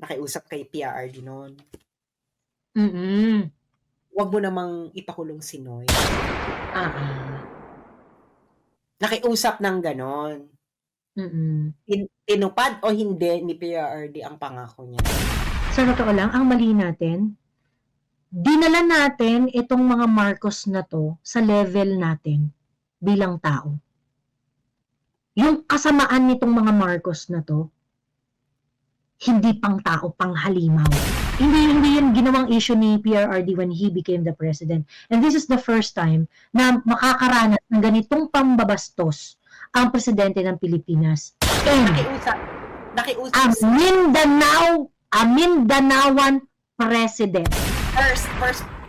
nakiusap kay PRRD no'n. Mm. Huwag mo namang ipakulong si Noy. Oo. Nakiusap ng gano'n. Mm. Tinupad o hindi ni PRRD ang pangako niya? Sa totoo lang, ang mali natin, dinala natin itong mga Marcos na 'to sa level natin bilang tao. Yung kasamaan nitong mga Marcos na 'to, hindi pang-tao, pang-halimaw. Hindi yan ginawang issue ni PRRD when he became the president. And this is the first time na makakaranas ng ganitong pambabastos ang presidente ng Pilipinas. And Nakiusap a Mindanaoan president.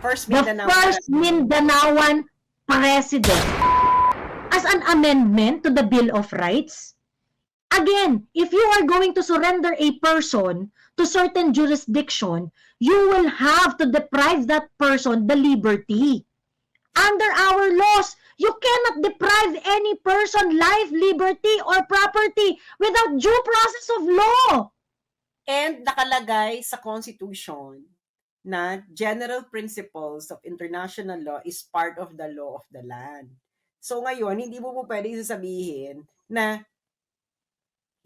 First The Mindanao. first Mindanaoan president. As an amendment to the Bill of Rights. Again, if you are going to surrender a person to certain jurisdiction, you will have to deprive that person the liberty. Under our laws, you cannot deprive any person life, liberty, or property without due process of law. And nakalagay sa Constitution na general principles of international law is part of the law of the land. So ngayon, hindi mo pwedeng sasabihin na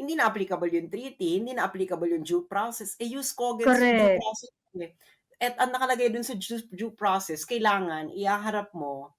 hindi na applicable yung treaty, hindi na applicable yung due process. Jus cogens yung due process. At ang nakalagay dun sa due process, kailangan iaharap mo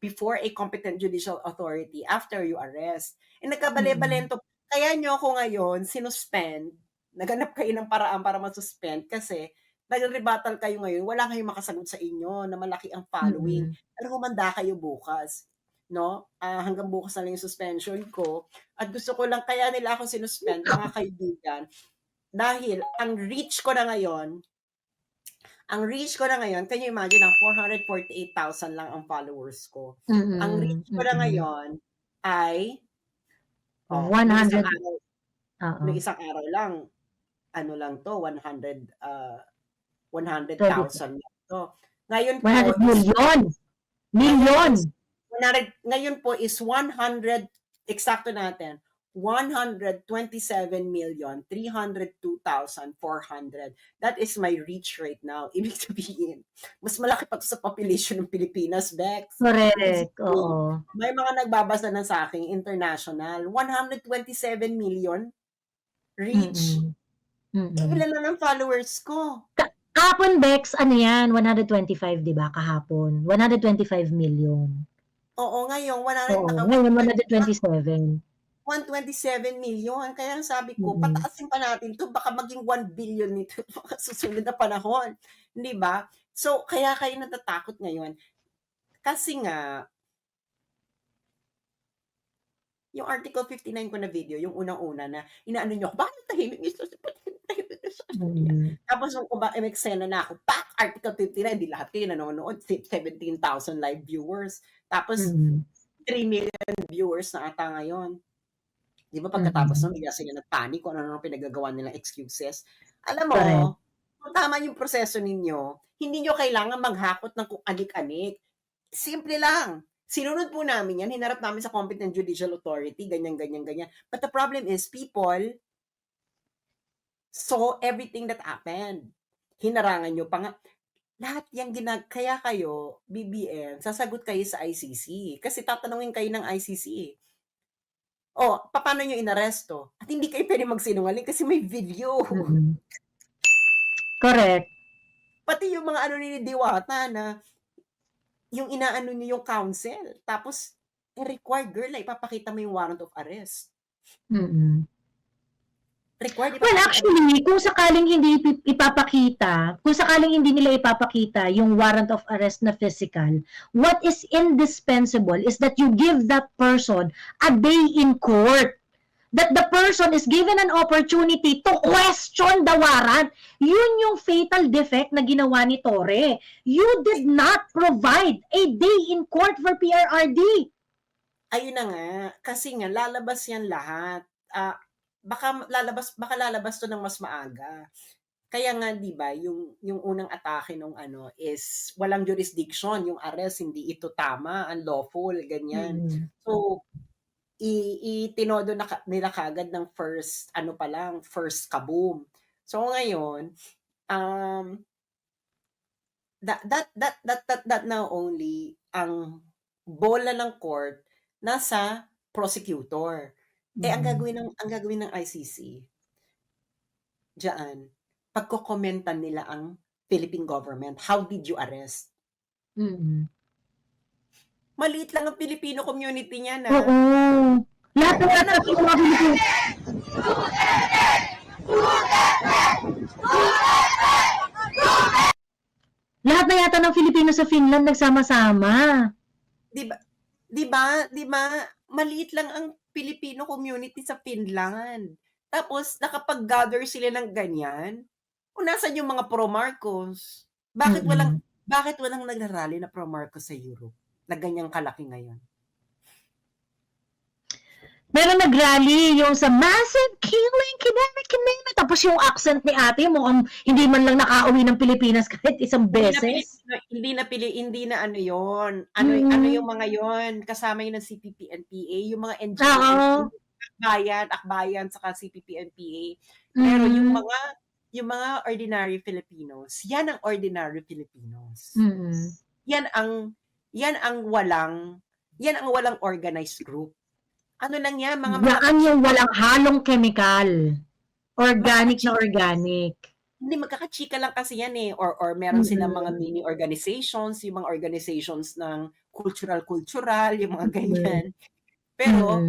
before a competent judicial authority after you arrest. Nagkabale-balento. Kaya nyo ako ngayon sinuspend, naghanap kayo ng paraan para masuspend kasi nag-rebuttal kayo ngayon, wala kayong makasagot sa inyo na malaki ang following. Pero humanda kayo bukas. No? Hanggang bukas na lang yung suspension ko. At gusto ko lang, kaya nila ako sinuspend, mga kaibigan, dahil ang reach ko na ngayon, can you imagine, 448,000 lang ang followers ko. Ang reach ko na ngayon ay, nung isang araw lang, ano lang to, 100,000 lang to. Ngayon po, 100 million! Million! Ngayon po is 100, eksakto natin, 127,302,400. That is my reach right now. Ibig sabihin, mas malaki pa sa population ng Pilipinas, Bex. Correct, oo. May mga nagbabasa na sa akin, international, 127 million reach. Ilan na ng followers ko? Kahapon, Bex, ano yan, 125, di ba, kahapon? 125 million. Oo, ngayon, ngayon 127. 127 million. Kaya sabi ko, pataasin pa natin to, baka maging 1 billion nito sa susunod na panahon. Hindi ba? So, kaya kayo natatakot ngayon. Kasi nga, yung Article 59 ko na video, yung unang-una na, inaano nyo ako, bakit tahimik nyo? Tapos nung eksena na ako, Article 59, hindi lahat kayo nanonood, 17,000 live viewers. Tapos, 3 million viewers na ata ngayon. Di ba pagkatapos nun, bigla sila nagpanic kung ano pinagagawa nilang excuses. Alam mo, kung tama yung proseso ninyo, hindi nyo kailangan maghakot ng kung anik-anik. Simple lang. Sinunod po namin yan, hinarap namin sa competent judicial authority, ganyan. But the problem is, people saw everything that happened. Hinarangan nyo pa nga. Lahat yan kaya kayo, BBM, sasagot kayo sa ICC. Kasi tatanungin kayo ng ICC. Paano nyo inaresto? At hindi kayo pwede magsinungaling kasi may video. Correct. Pati yung mga ni Diwata na yung inaano niyo yung counsel. Tapos, required, girl, na ipapakita mo yung warrant of arrest. Required Well, actually, kung sakaling hindi nila ipapakita yung warrant of arrest na physical, what is indispensable is that you give that person a day in court. That the person is given an opportunity to question the warrant. Yun yung fatal defect na ginawa ni Torre. You did not provide a day in court for PRRD. Ayun na nga. Kasi nga, lalabas yan lahat. Baka lalabas to ng mas maaga. Kaya nga, di ba, yung unang atake nung is walang jurisdiction, yung arrest, hindi ito tama, unlawful, ganyan. So, itinodo nila kagad ng first kaboom. So ngayon, um, that now only ang bola ng court nasa prosecutor. Ang gagawin ng ICC diyan, pagkokomentan nila ang Philippine government. How did you arrest? Maliit lang ang Filipino community niyan, Oo. Lahat ng Wala nang mga Pilipino. Lahat na yata ng Filipino sa Finland nagsama-sama. 'di ba 'di ba maliit lang ang Filipino community sa Finland. Tapos nakapag-gather sila ng ganyan. O nasaan yung mga pro-Marcos? Bakit walang nagrarally na pro-Marcos sa Europe na ganyang kalaki ngayon? Meron nag-rally yung sa massive killing, kinemic. Tapos yung accent ni ate mo, hindi man lang nakauwi ng Pilipinas kahit isang beses. Hindi na ano yon. Ano yung mga yon? Kasama yun ng CPP and PA, yung mga NGO, Akbayan, saka CPP and PA. Pero yung mga ordinary Filipinos, yan ang ordinary Filipinos. Yan ang walang organized group. Ano lang yan, mga Yan yung walang halong chemical. Organic na organic. Hindi, magkakachika lang kasi yan eh. Or meron silang mga mini organizations, yung mga organizations ng cultural, yung mga ganyan. Pero,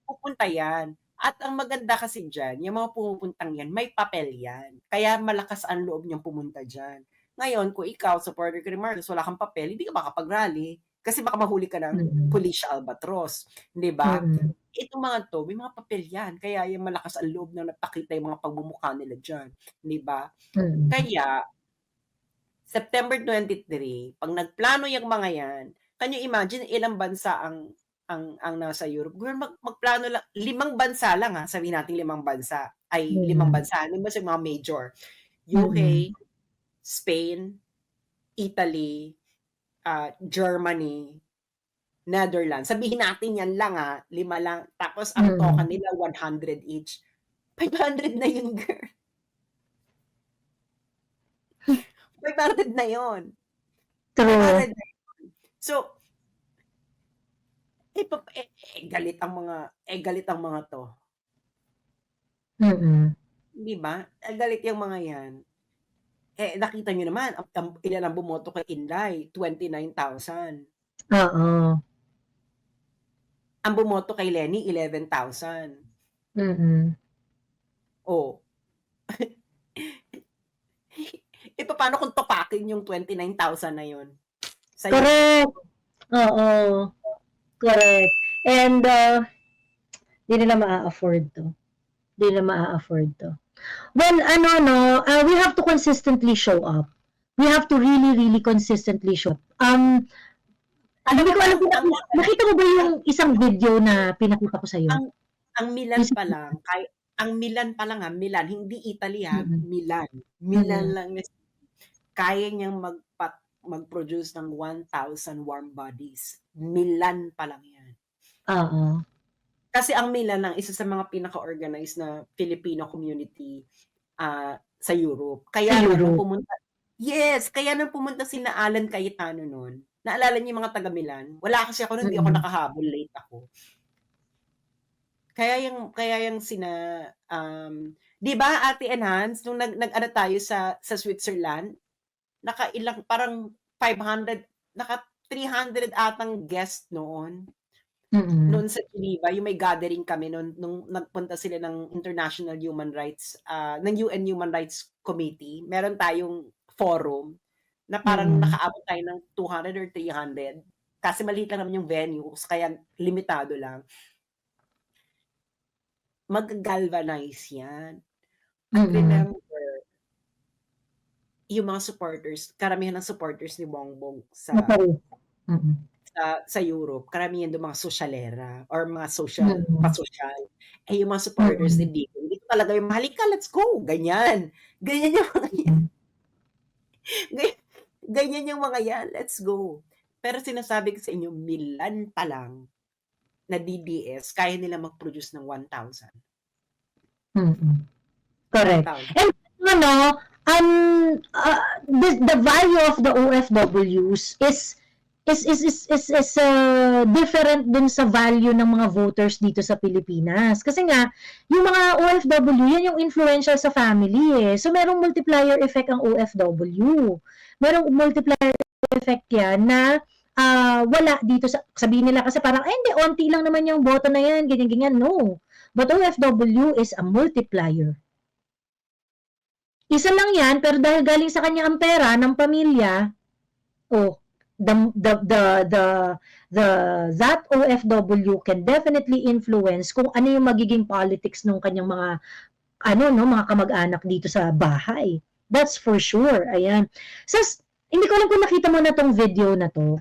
pupunta yan. At ang maganda kasi dyan, yung mga pumupuntang yan, may papel yan. Kaya malakas ang loob niyang pumunta dyan. Ngayon, kung ikaw, supporter ka ni Marcos, wala kang papel, hindi ka makapag-rally. Kasi baka mahuli ka ng police albatros. Di ba? Itong mga to, may mga papel yan. Kaya yung malakas ang loob na napakita yung mga pagbumukha nila dyan. Di ba? Kaya, September 23, pag nagplano yung mga yan, can you imagine ilang bansa ang nasa Europe? Magplano lang, 5 bansa lang ha, sabihin natin 5 bansa. Ay, 5 bansa. 5 bansa yung mga major. UK, Spain, Italy, Germany, Netherlands. Sabihin natin yan lang 5 lang. Tapos ang token nila 100 each. 500 na yun, girl. 500 na yun. True. So, galit ang mga to. Di ba? Galit yung mga yan. Nakita nyo naman, ilan ang bumoto kay Inday? 29,000. Oo. Ang bumoto kay Lenny, 11,000. Oh. Paano kung topakin yung 29,000 na yun? Correct. Oo. Correct. And, di nila ma-afford to. Well, we have to consistently show up. We have to really, really consistently show up. Hindi ko alam kung nakita mo ba yung isang video na pinakita ko sa'yo? Ang Milan pa lang, Milan, hindi Italy Milan. Milan lang kaya niyang mag-produce ng 1,000 warm bodies. Milan pa lang yan. Oo. Kasi ang Milan ang isa sa mga pinaka-organized na Filipino community sa Europe. Kaya nung pumunta sina Alan Cayetano noon, naalala niyo yung mga taga Milan? Wala kasi ako noon, hindi ako nakahabol, late ako. Kaya yung sina, di ba Ate Enhance, nung nag-ano tayo sa Switzerland, nakailang, parang 500, naka 300 atang guest noon. Noon sa Geneva, yung may gathering kami nung nagpunta sila ng International Human Rights, ng UN Human Rights Committee. Meron tayong forum na parang nakaabot tayo ng 200 or 300 kasi maliit lang naman yung venue, kaya limitado lang. Mag-galvanize yan. And remember, yung mga supporters, karamihan ng supporters ni Bongbong sa Europe, karamihan doon mga sosyalera or mga pasosyal. Yung mga supporters ni Dico, hindi ko talaga yung halika, let's go, ganyan yung mga yan. Ganyan yung mga yan, let's go. Pero sinasabi ko sa inyo, Milan pa lang na DDS, kaya nila mag-produce ng 1,000. Correct. And ano, the value of the OFWs is different dun sa value ng mga voters dito sa Pilipinas. Kasi nga, yung mga OFW, yan yung influential sa family eh. So, merong multiplier effect ang OFW. Merong multiplier effect yan na wala dito sa, sabihin nila kasi parang, ay hindi, onti lang naman yung boto na yan, ganyan-ganyan. No. But OFW is a multiplier. Isa lang yan, pero dahil galing sa kanya ang pera ng pamilya, oh, that OFW can definitely influence kung ano yung magiging politics ng kanyang mga mga kamag-anak dito sa bahay. That's for sure. Ayan. So, hindi ko alam kung nakita mo na tong video na to.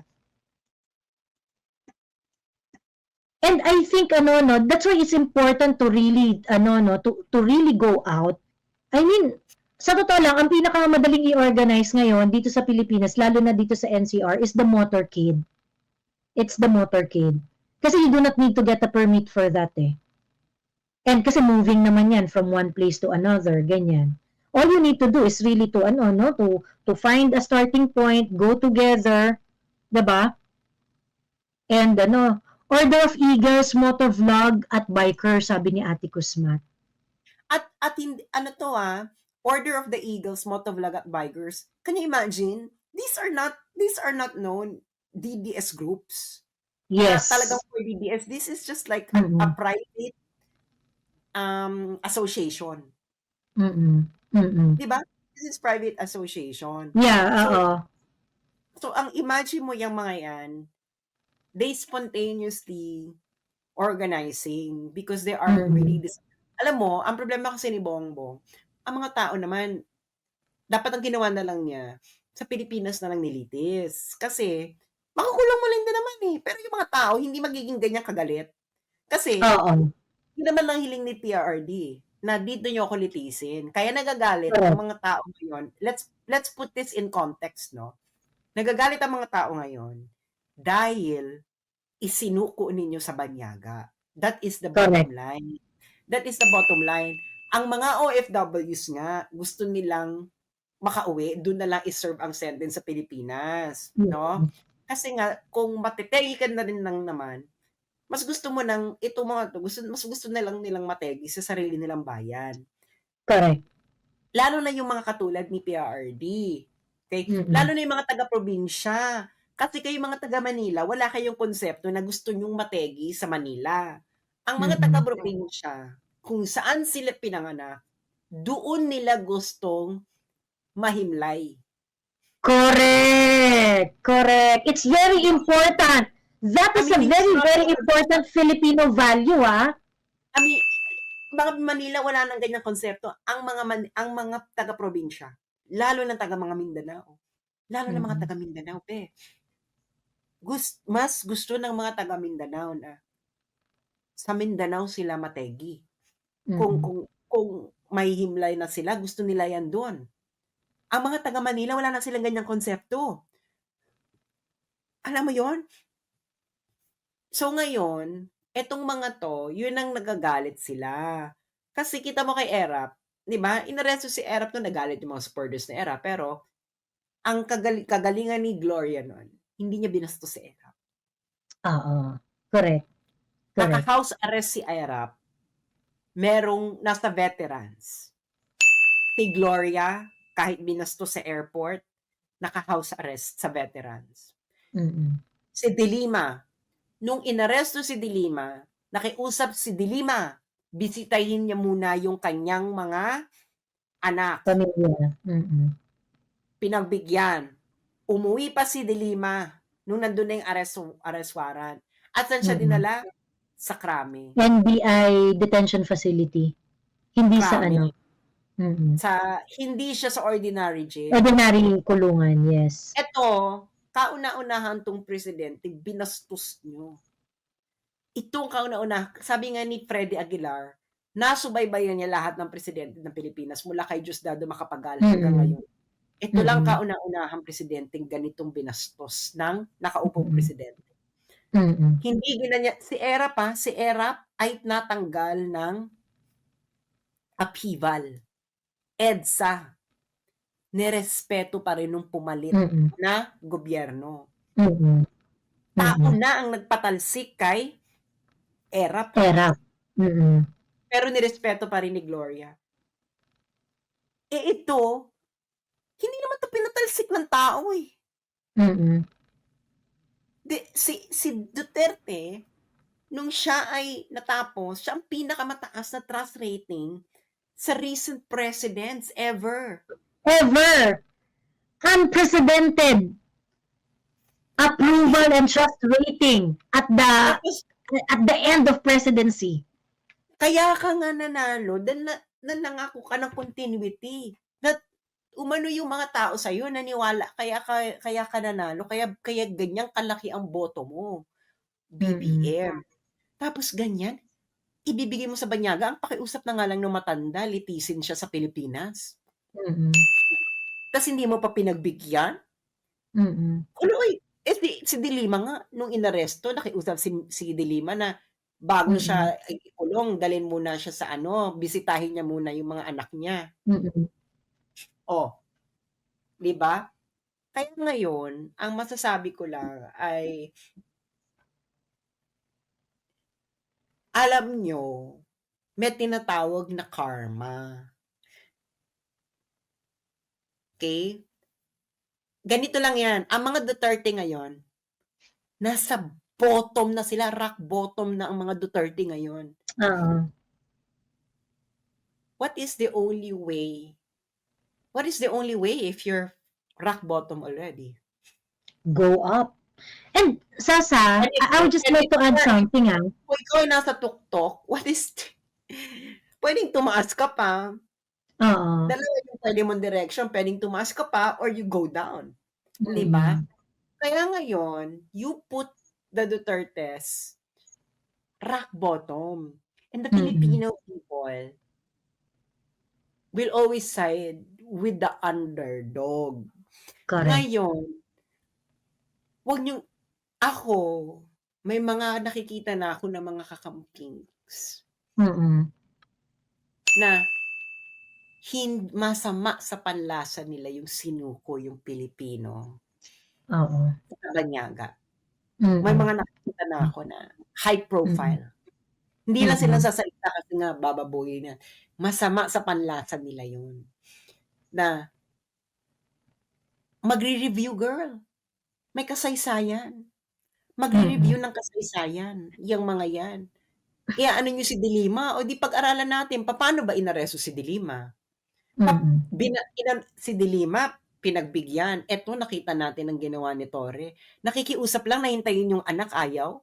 And I think that's why it's important to really to really go out. I mean, sa totoo lang, ang pinakamadaling i-organize ngayon dito sa Pilipinas, lalo na dito sa NCR, is the motorcade. It's the motorcade. Kasi you do not need to get a permit for that eh. And kasi moving naman yan from one place to another, ganyan. All you need to do is really to to find a starting point, go together, 'di ba? And Order of Eagles, motovlog at biker, sabi ni Ate Kusmat. At hindi, Order of the Eagles, motovlog at bikers. Can you imagine? These are not known DDS groups. Yes. Na talagang for DDS. This is just like a private association. Diba? This is private association. Yeah, So ang imagine mo yung mga yan, they spontaneously organizing because they are really alam mo, ang problema kasi ni Bongbong, ang mga tao naman, dapat ang ginawa na lang niya, sa Pilipinas na lang nilitis. Kasi, makukulong mo lang din naman eh. Pero yung mga tao, hindi magiging ganyan kagalit. Kasi, hindi naman lang hiling ni PRRD na dito nyo ako litisin. Kaya nagagalit ang mga tao ngayon. Let's put this in context, no? Nagagalit ang mga tao ngayon dahil isinuko ninyo sa banyaga. That is the bottom line. That is the bottom line. Ang mga OFWs nga, gusto nilang makauwi, doon na lang iserve ang sentence sa Pilipinas. No? Kasi nga, kung matitegi ka na rin naman, mas gusto mo nang, ito mga to, mas gusto na lang nilang mategi sa sarili nilang bayan. Correct. Lalo na yung mga katulad ni PRRD. Okay? Lalo na yung mga taga-probinsya. Kasi kayo mga taga-Manila, wala kayong konsepto na gusto nyong mategi sa Manila. Ang mga taga-probinsya, kung saan sila pinanganak, doon nila gustong mahimlay. Correct. It's very important. That is a very, very important Filipino value, mga Manila, wala nang ganyang konsepto. Ang mga taga-probinsya, lalo ng taga mga Mindanao, lalo na mga taga Mindanao, mas gusto ng mga taga Mindanao na sa Mindanao sila mategi. Kung may himlay na sila, gusto nila yan doon. Ang mga taga Manila, wala na silang ganyang konsepto. Alam mo yon? So ngayon, etong mga to, yun ang nagagalit sila. Kasi kita mo kay Erap, di ba? Inaresto si Erap nung nagalit yung mga supporters ni Erap, pero ang kagalingan ni Gloria nun, hindi niya binastos si Erap. Correct. Naka-house arrest si Erap, merong nasa veterans. Si Gloria, kahit binastos sa airport, naka-house arrest sa veterans. Si De Lima, nung inaresto si De Lima, nakiusap si De Lima, bisitahin niya muna yung kanyang mga anak. Pamilya. Pinagbigyan. Umuwi pa si De Lima nung nandun na yung arrest warrant. At saan siya dinala? Sa Krami. NBI detention facility. Hindi Krami. sa Hindi siya sa ordinary jail. Ordinary kulungan, yes. Ito, kauna-unahan tong presidente, binastos nyo. Itong kauna-una, sabi nga ni Freddy Aguilar, nasubaybayan niya lahat ng presidente ng Pilipinas mula kay Diosdado Macapagal hanggang ngayon. Ito lang kauna-unahang presidenteng ganitong binastos ng nakaupong presidente. Hindi ginanya, si Erap ay natanggal ng upheaval. EDSA, nirespeto pa rin nung pumalit Mm. na gobyerno. Mm. Tao Mm. na ang nagpatalsik kay ERAP, ERAP. Mm. pero nirespeto pa rin ni Gloria. Ito, hindi naman 'to pinatalsik ng tao, eh. Mm. Si Duterte, nung siya ay natapos, siya ang pinakamataas na trust rating sa recent presidents ever. Ever! Unprecedented approval and trust rating at Tapos, the end of presidency. kaya ka nga nanalo dahil nangako ka ng continuity. Na umano yung mga tao sa'yo, naniwala, kaya ka nanalo, kaya ganyan kalaki ang boto mo. BBM. Tapos ganyan, ibibigay mo sa banyaga, ang pakiusap na nga lang ng matanda, litisin siya sa Pilipinas. Mm. Tapos hindi mo pa pinagbigyan? Mm. Ano, si De Lima nga, nung inaresto, nakiusap si De Lima na bago siya ikulong, dalhin muna siya sa bisitahin niya muna yung mga anak niya. Mm. Oh, di ba? Kaya ngayon, ang masasabi ko lang ay, alam nyo, may tinatawag na karma. Okay? Ganito lang yan. Ang mga Duterte ngayon, nasa bottom na sila, rock bottom na ang mga Duterte ngayon. What is the only way? What is the only way if you're rock bottom already? Go up. And Sasa, I would just like to add something. Kung ikaw ay nasa tuktok, pwedeng tumaas ka pa. Dalawa yung pwede mong direction, pwedeng tumaas ka pa or you go down. Di ba? Kaya ngayon, you put the Dutertes rock bottom. And the Filipino people will always side with the underdog. Correct. Ngayon, ako, may mga nakikita na ako na mga kakampings na masama sa panlasa nila yung sinuko yung Pilipino. Sa banyaga. May mga nakikita na ako na high profile. Hindi lang sila sasalita kasi nga bababoy na. Masama sa panlasa nila yun. Na magre-review, girl. May kasaysayan. Magre-review ng kasaysayan. Yung mga yan. Ano nyo si De Lima? O di pag-aralan natin, paano ba inaresto si De Lima? Si De Lima, pinagbigyan. Eto, nakita natin ang ginawa ni Torre. Nakikiusap lang, nahintayin yung anak, ayaw.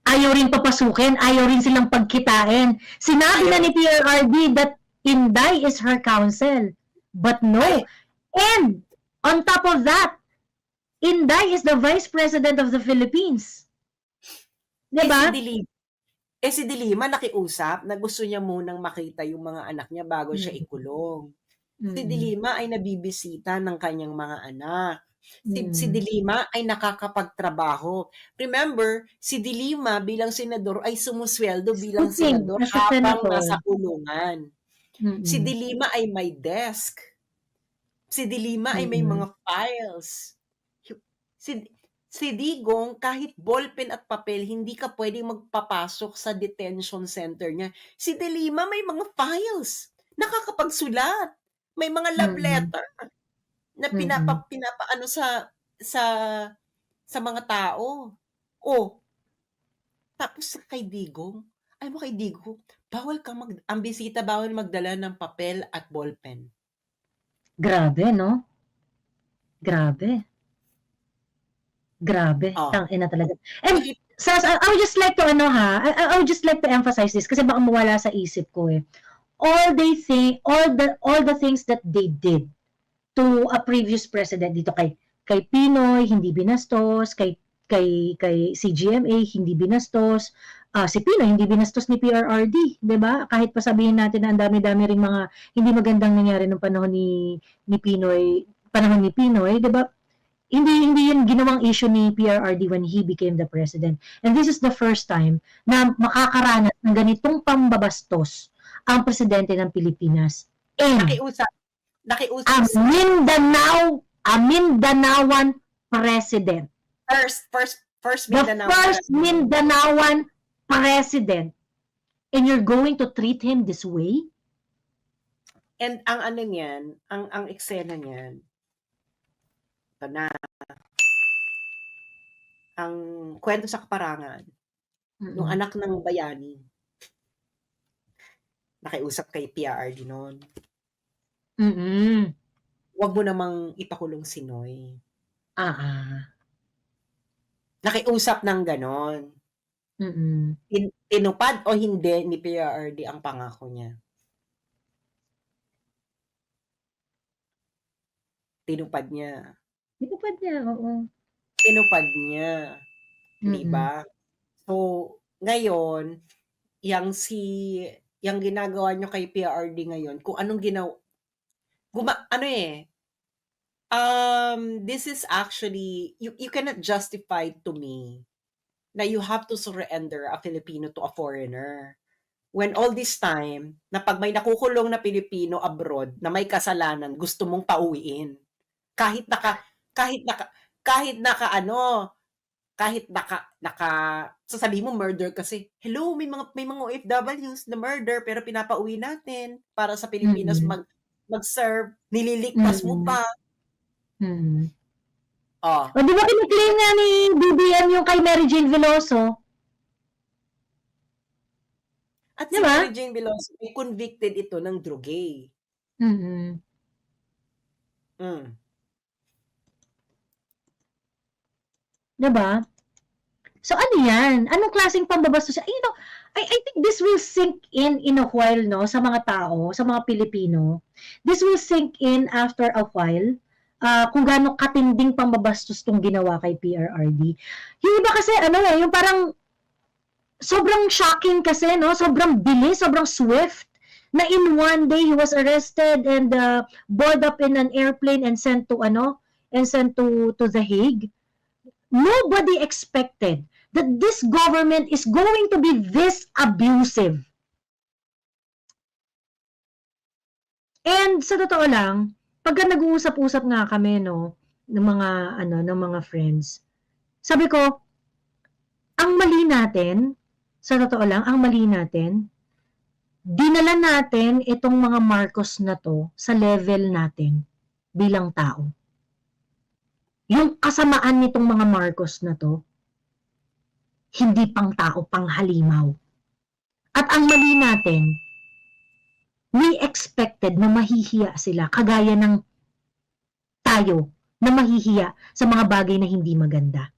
Ayaw rin papasukin, ayaw rin silang pagkitain. Sinabi na ni PRRD that Inday is her counsel. But no. And on top of that, Inday is the Vice President of the Philippines. Diba? Si De Lima nakiusap na gusto niya munang makita yung mga anak niya bago siya ikulong. Si De Lima ay nabibisita ng kanyang mga anak. Si De Lima ay nakakapagtrabaho. Remember, si De Lima bilang senador ay sumusweldo bilang senador habang nasa kulungan. Si De Lima ay may desk. Si De Lima ay may mga files. Si Digong, kahit ballpen at papel, hindi ka pwedeng magpapasok sa detention center niya. Si De Lima may mga files. Nakakapagsulat. May mga love letter na pinapaano sa mga tao. Tapos kay Digong, ang bisita bawal magdala ng papel at ballpen. Grabe, no? Grabe. Tangina talaga. And Sas, I would just like to I would just like to emphasize this kasi baka mawala sa isip ko eh. All the things that they did to a previous president dito kay Pinoy hindi binastos, kay CGMA hindi binastos, si Pinoy hindi binastos ni PRRD, 'di ba? Kahit pa sabihin natin na ang dami-dami ring mga hindi magandang nangyari nung panahon ni Pinoy, 'di ba? Hindi yun ginawang issue ni PRRD when he became the president. And this is the first time na makakaranas ng ganitong pambabastos ang presidente ng Pilipinas. and Nakiusap a si Mindanaoan president. first The Mindanao first Mindanaoan president. And you're going to treat him this way? And ang ano niyan, ang eksena niyan, ito na, ang kwento sa kaparangan, yung Mm-mm. anak ng bayani, nakiusap kay PRRD noon. Mm-mm. Huwag mo namang ipakulong si Noy. Nakiusap ng ganon. Mm-mm. Tinupad o hindi ni PRRD ang pangako niya? Tinupad niya. Tinupad niya, oo. Tinupad niya. Di Mm-mm. ba? So, ngayon, yang ginagawa nyo kay PRRD ngayon, kung anong this is actually, you cannot justify to me na you have to surrender a Filipino to a foreigner. When all this time, na pag may nakukulong na Pilipino abroad na may kasalanan, gusto mong pauwiin. Kahit naka sasabihin mo murder kasi. Hello, may mga OFWs na murder pero pinapauwi natin para sa Pilipinas mag-serve, nililigtas mo pa. Mm-mm. Oh. O, di ba kiniklaim nga ni BBM yung kay Mary Jane Veloso? At Diba? si Mary Jane Veloso, may convicted ito ng drugay. Mm-mm. Diba? So, ano yan? Anong klaseng pambabastos? You know, I think this will sink in a while, no? Sa mga tao, sa mga Pilipino. This will sink in after a while. Kung gaano katinding pambabastos tong ginawa kay PRRD. Yung iba kasi, yung parang sobrang shocking kasi, no? Sobrang bilis, sobrang swift. Na in one day, he was arrested and board up in an airplane and sent to The Hague. Nobody expected that this government is going to be this abusive. And sa totoo lang, pagka nag-uusap-usap nga kami, no, ng mga friends, sabi ko, ang mali natin, sa totoo lang, dinala natin itong mga Marcos na to sa level natin bilang tao. Yung kasamaan nitong mga Marcos na to, hindi pang tao, pang halimaw. At ang mali natin, we expected na mahihiya sila, kagaya ng tayo na mahihiya sa mga bagay na hindi maganda.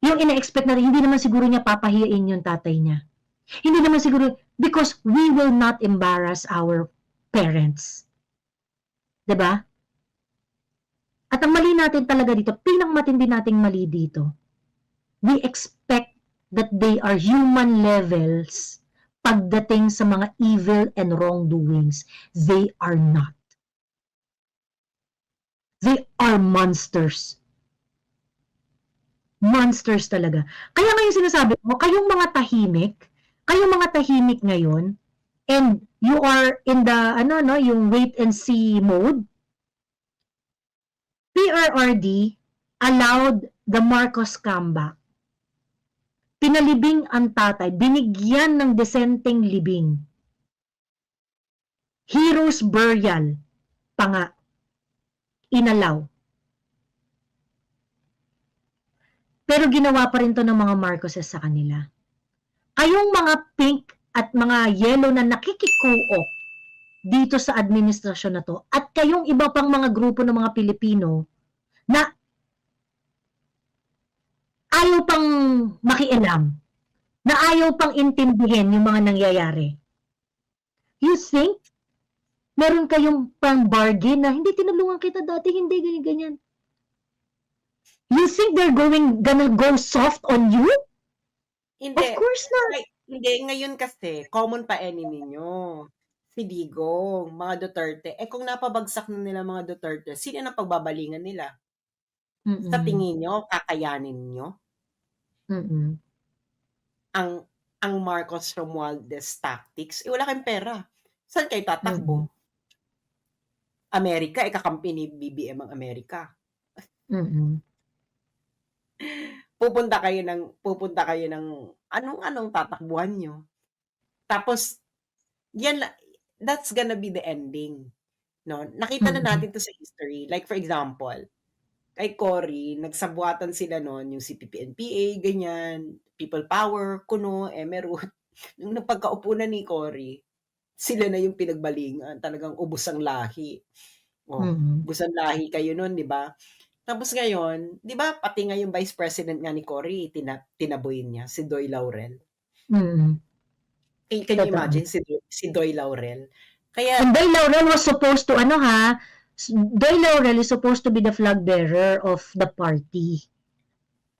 Yung ina-expect natin, hindi naman siguro niya papahiyain yung tatay niya. Hindi naman siguro, because we will not embarrass our parents. Diba? At ang mali natin talaga dito, pinakamatindi nating mali dito, we expect that they are human levels pagdating sa mga evil and wrongdoings. They are not. They are monsters. Monsters talaga. Kaya ngayon sinasabi ko, kayong mga tahimik ngayon, and you are in the, yung wait and see mode, PRRD allowed the Marcos comeback. Pinalibing ang tatay, binigyan ng desenteng libing. Heroes burial, pa nga, inalaw. Pero ginawa pa rin to ng mga Marcoses sa kanila. Kayong mga pink at mga yellow na nakikikuok dito sa administrasyon na to, at kayong iba pang mga grupo ng mga Pilipino na ayaw pang makialam, na ayaw pang intindihin yung mga nangyayari. You think meron kayong pang bargain na hindi tinulungan kita dati, hindi ganyan-ganyan. You think they're gonna go soft on you? Hindi. Of course not. Hindi, ngayon kasi, common pa enemy nyo. Si Digong, mga Duterte. Kung napabagsak na nila mga Duterte, sino na pagbabalingan nila? Mm-mm. Sa tingin nyo, kakayanin nyo? Ang Marcos Romualdez tactics, wala kayong pera. Saan kayo Mm. tatakbo? Amerika, kakampi ni BBM ang Amerika. Mm. Pupunta kayo ng anong tatakbuhan nyo. Tapos, that's gonna be the ending. No? Nakita na Mm. natin to sa history. Like for example, kay Cory, nagsabuatan sila noon, yung CPP-NPA, ganyan, People Power, Kuno, Emerald. Nung napagkaupo na ni Cory, sila na yung pinagbalingan. Talagang ubos ang lahi. Mm. Ubos ang lahi kayo noon, di ba? Tapos ngayon, di ba, pati nga yung Vice President nga ni Cory, tinaboy niya, si Doy Laurel. Mm. Can you Totoo. imagine si Doy Laurel? Kaya, And Doy Laurel was supposed to, Doy Laurel is supposed to be the flag bearer of the party.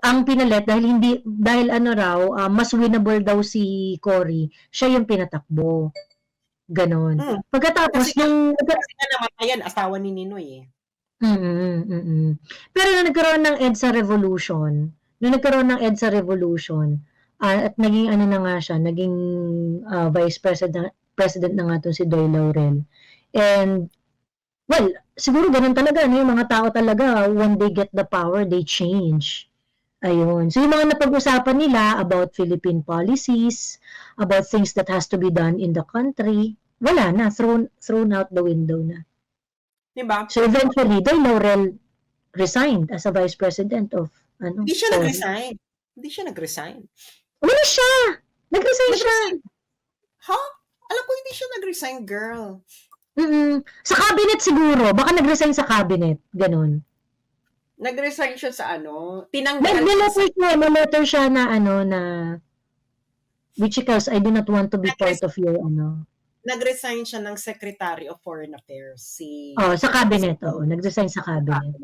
Ang pinalit dahil mas winnable daw si Cory, siya yung pinatakbo. Ganon. Pagkatapos kasi nga namatayan, asawa ni Ninoy eh. Pero nung nagkaroon ng EDSA Revolution, at naging na nga siya, naging Vice President na nga to si Doy Laurel. And, well, siguro ganun talaga, yung mga tao talaga, when they get the power, they change. Ayun. So, yung mga napag-usapan nila about Philippine policies, about things that has to be done in the country, wala na, thrown out the window na. Diba? So, eventually, Doy Laurel resigned as a Vice President of, Hindi siya nag-resign. Wala siya! Nag-resign siya! Ha? Alam ko, hindi siya nag-resign, girl. Sa cabinet siguro. Baka nag-resign sa cabinet. Ganon. Nag-resign siya sa tinanggal May letter siya na which because I do not want to be part of your Nag-resign siya ng Secretary of Foreign Affairs. sa cabinet. Nag-resign sa cabinet.